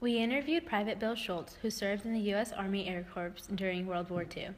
We interviewed Private Bill Schultz, who served in the U.S. Army Air Corps during World War II.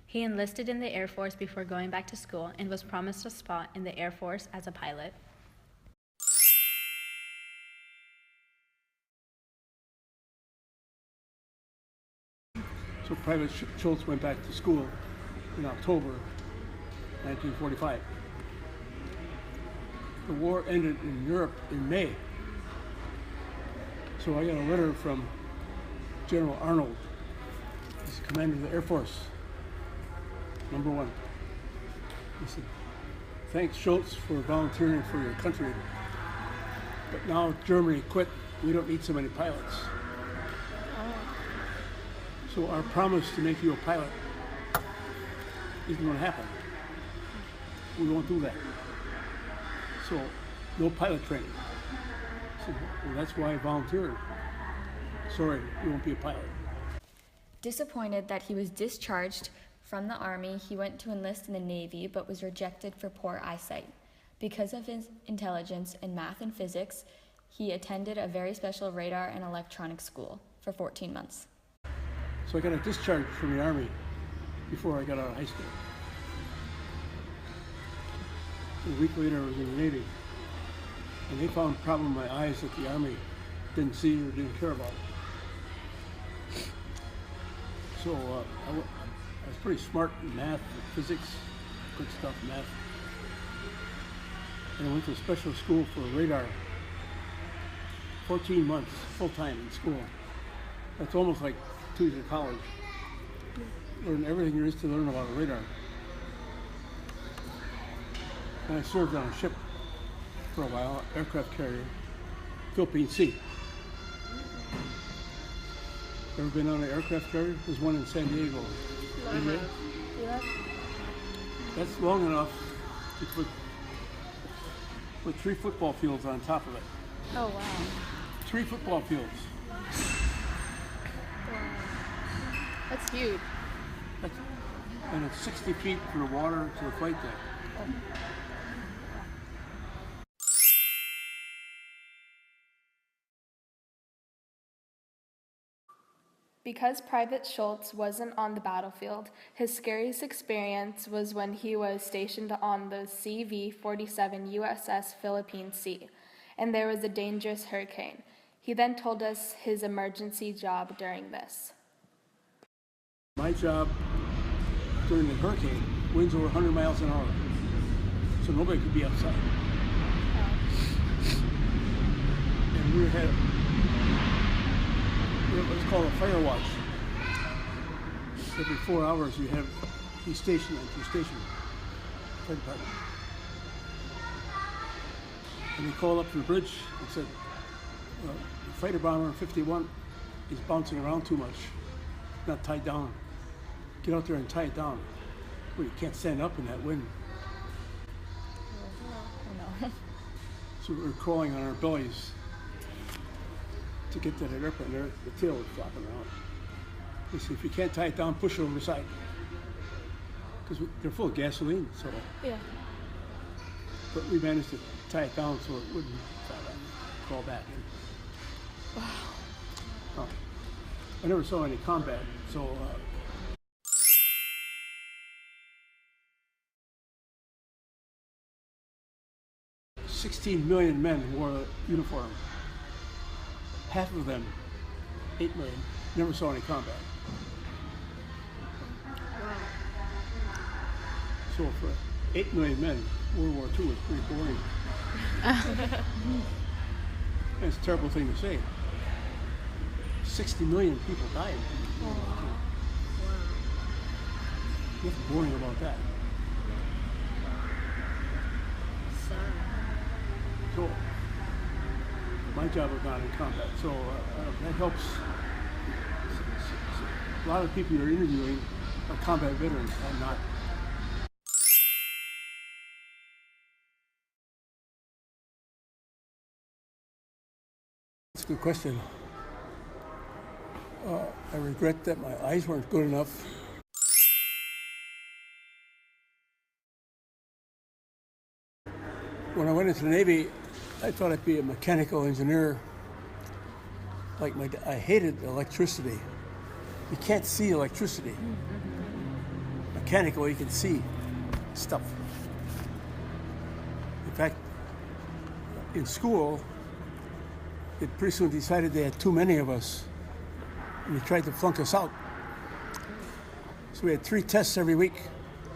He enlisted in the Air Force before going back to school and was promised a spot in the Air Force as a pilot. So Private Schultz went back to school in October 1945. The war ended in Europe in May. So I got a letter from General Arnold, he's the commander of the Air Force, #1. He said, "Thanks, Schultz, for volunteering for your country. But now Germany quit, we don't need so many pilots. So our promise to make you a pilot isn't going to happen. We won't do that. So no pilot training." So, well, that's why I volunteered. Sorry, you won't be a pilot. Disappointed that he was discharged from the Army, he went to enlist in the Navy but was rejected for poor eyesight. Because of his intelligence in math and physics, he attended a very special radar and electronics school for 14 months. So I got a discharge from the Army before I got out of high school. A week later, I was in the Navy, and they found a problem in my eyes that the Army didn't see or didn't care about. So I was pretty smart in math and physics, good stuff, math. And I went to a special school for radar. 14 months, full-time in school. That's almost like 2 years of college. Learn everything there is to learn about a radar. And I served on a ship for a while, aircraft carrier, Philippine Sea. Ever been on an aircraft carrier? There's one in San Diego. Anyway, that's long enough to put 3 football fields on top of it. Oh, wow. 3 football fields. That's huge. And it's 60 feet from the water to the flight deck. Because Private Schultz wasn't on the battlefield, his scariest experience was when he was stationed on the CV-47 USS Philippine Sea, and there was a dangerous hurricane. He then told us his emergency job during this. My job during the hurricane, winds over 100 miles an hour, so nobody could be outside. And we had what's called a fire watch. Every 4 hours you have the station at your station, fire department. And they called up to the bridge and said, the fighter bomber 51 is bouncing around too much, not tied down. Get out there and tie it down. Well, you can't stand up in that wind. No. So we were crawling on our bellies to get to that airplane. The tail was flopping around. They said, if you can't tie it down, push it over the side. Because they're full of gasoline, so. Yeah. But we managed to tie it down so it wouldn't crawl back in. Wow. Oh. I never saw any combat, so 16 million men wore a uniform. Half of them, 8 million, never saw any combat. So for 8 million men, World War II was pretty boring. That's a terrible thing to say. 60 million people died. What's boring about that? So my job was not in combat, so that helps. A lot of people you're interviewing are combat veterans. I'm not. That's a good question. I regret that my eyes weren't good enough. When I went into the Navy, I thought I'd be a mechanical engineer. like I hated electricity. You can't see electricity. Mechanical, you can see stuff. In fact, in school, it pretty soon decided they had too many of us, and they tried to flunk us out. So we had 3 tests every week,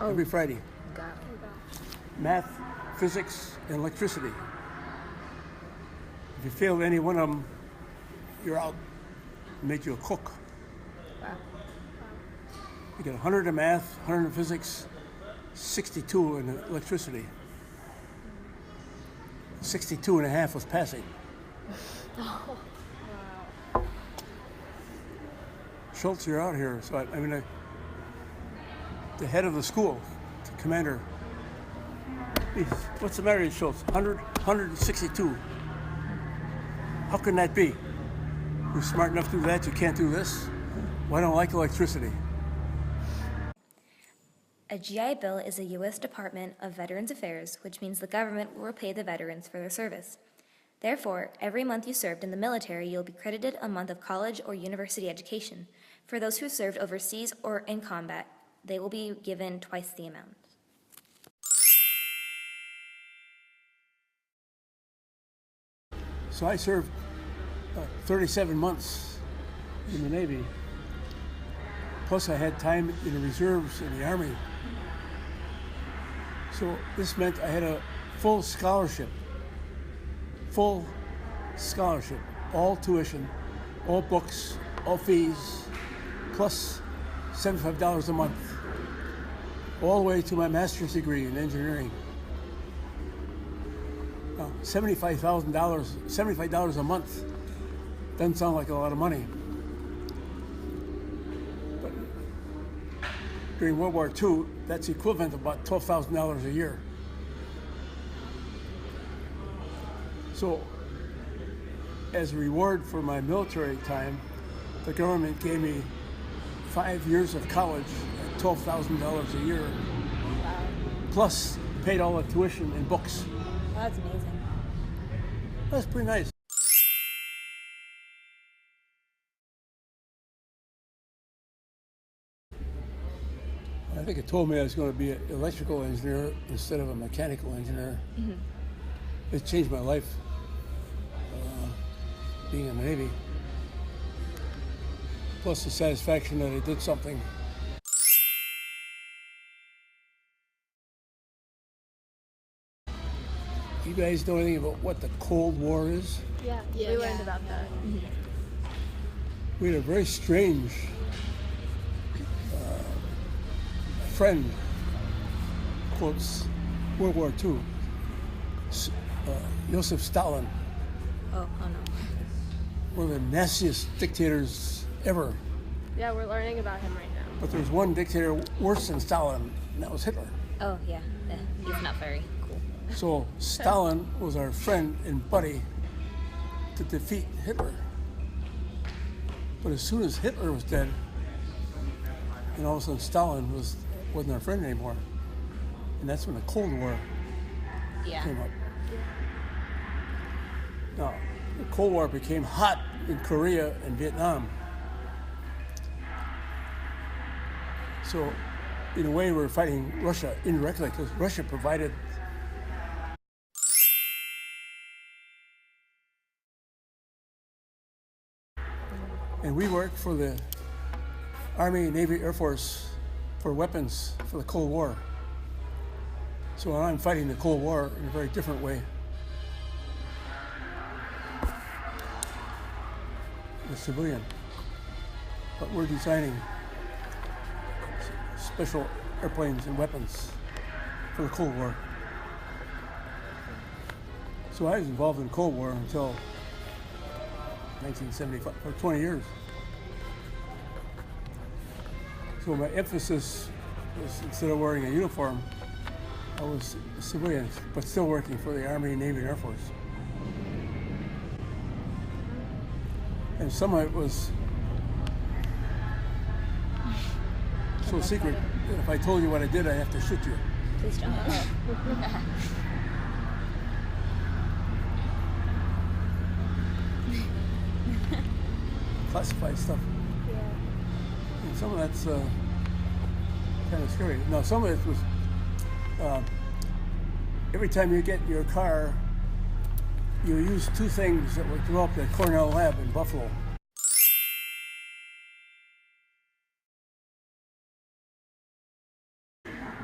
every Friday. Math, physics, and electricity. If you failed any one of them, you're out. It made you a cook. Wow. You get 100 in math, 100 in physics, 62 in electricity. 62 and a half was passing. Oh. Wow. Schultz, you're out here. So the head of the school, the commander, what's the matter, Schultz? 100, 162. How can that be? You're smart enough to do that, you can't do this? Well, I don't like electricity. A GI Bill is a U.S. Department of Veterans Affairs, which means the government will repay the veterans for their service. Therefore, every month you served in the military, you'll be credited a month of college or university education. For those who served overseas or in combat, they will be given twice the amount. So I served 37 months in the Navy. Plus I had time in the reserves in the Army. So this meant I had a full scholarship, all tuition, all books, all fees, plus $75 a month, all the way to my master's degree in engineering. Now, $75 a month doesn't sound like a lot of money. But during World War II, that's equivalent to about $12,000 a year. So, as a reward for my military time, the government gave me 5 years of college at $12,000 a year, plus paid all the tuition and books. Well, that's amazing. That's pretty nice. I think it told me I was going to be an electrical engineer instead of a mechanical engineer. Mm-hmm. It changed my life, being in the Navy. Plus the satisfaction that I did something. You guys know anything about what the Cold War is? Yeah, we learned about that. Mm-hmm. We had a very strange friend, quotes, World War II, Joseph Stalin, Oh no. one of the nastiest dictators ever. Yeah, we're learning about him right now. But there's one dictator worse than Stalin, and that was Hitler. Oh yeah, he's not very cool. So Stalin was our friend and buddy to defeat Hitler. But as soon as Hitler was dead, and all of a sudden Stalin wasn't our friend anymore. And that's when the Cold War came up. Now, the Cold War became hot in Korea and Vietnam. So, in a way, we're fighting Russia indirectly because Russia provided. And we worked for the Army, Navy, Air Force for weapons for the Cold War. So I'm fighting the Cold War in a very different way. The civilian. But we're designing special airplanes and weapons for the Cold War. So I was involved in the Cold War until 1975, for 20 years. So my emphasis was, instead of wearing a uniform, I was a civilian, but still working for the Army, Navy, and Air Force. And some of it was so secret that if I told you what I did, I'd have to shoot you. Please don't. classified stuff. Yeah. And some of that's kind of scary. No, some of it was every time you get in your car, you use two things that were developed at Cornell Lab in Buffalo.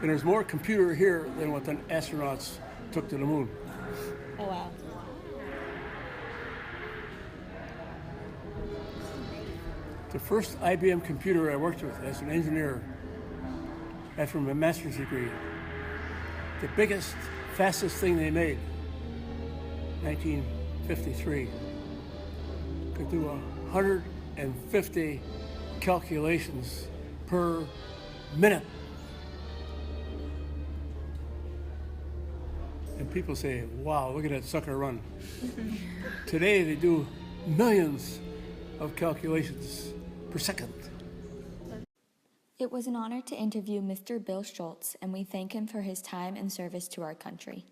And there's more computer here than what the astronauts took to the moon. Oh, wow. The first IBM computer I worked with as an engineer after my master's degree, the biggest, fastest thing they made, 1953, could do 150 calculations per minute. And people say, wow, look at that sucker run. Today they do millions of calculations per second. It was an honor to interview Mr. Bill Schultz, and we thank him for his time and service to our country.